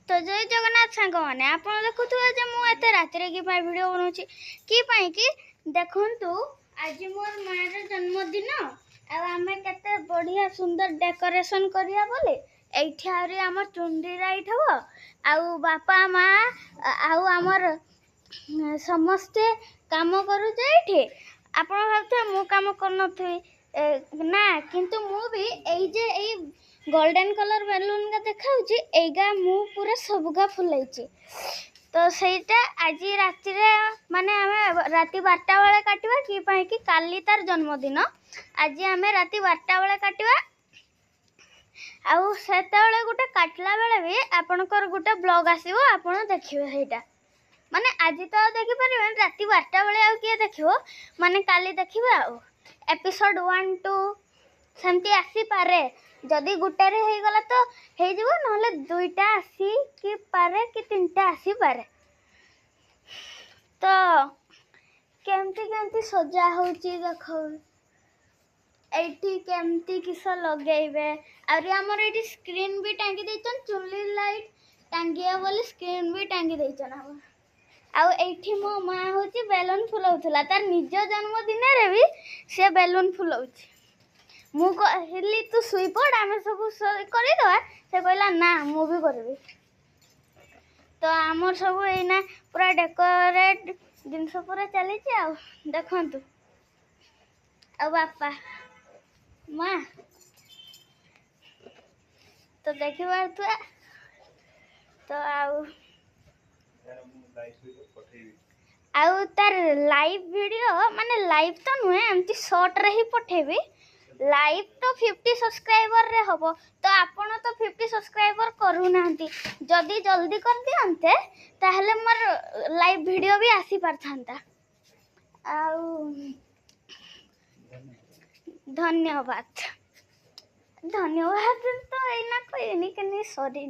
तो जय जगन्नाथ सांग मैंने आप देखुए जे मुझे राति की भिड बनाऊँगी कि देखु आज मोर मार जन्मदिन आम के बढ़िया सुंदर डेकोरेशन करिया बोले एठी आम चुंडी राइट हम आउ बापा माँ आउ आमर समस्ते काम करुचे आप भावते मु काम कर ना किंतु मु भी ये गोल्डन कलर बेलून का देखा एगा मु पूरा सबका फुलाई तो सहीटा आज राति माने आम राति 12टा बेले काटिबा कि काली तार जन्मदिन आज आम राति 12टा बेले काटिबा आउ सेतेबेले गोटे काटला बेले भी आपनकर गोटे ब्लॉग आसीबो आपण देखिबे सेटा माने आज तो देखि परिबे राति 12टा बेले आ किए देखिबो माने काली देखिबे आ एपिसोड 1 2 सेमती आसी पारे जदि गुटे रे हे गला तो हे जीवो नहले दुईटा आसी कि पारे कि तीनटा आसी पारे तो केमती सजा होची देखो एठी केमती किस लगेबे आरी हमर एठी स्क्रीन भी टांगी देछन चुली लाइट टांगिया बोली स्क्रीन भी टांगी देछन हम आउ एठी मो माँ होची बेलून फुलाउथला तार निज जन्मदिन रे भी से बेलून फुलाउची मु कहली तू सुई पड़ आम सब करदे से कहला ना मु भी करबी तो आमर सब एना पूरा डेकोरेट जिनस पूरा चली देखु आ बापा माँ तो देखी पार्थुआ तो आउ तार लाइव वीडियो माने लाइव तो नुहे एमती शॉर्ट रे ही पठेबी लाइव तो 50 सब्सक्राइबर रे हबो तो आपण तो 50 सब्सक्राइबर करू नांती जदी जल्दी कर दियंते ताहले मोर लाइव वीडियो भी आसी परथांता आउ धन्यवाद तो एना कोइनी कनी सॉरी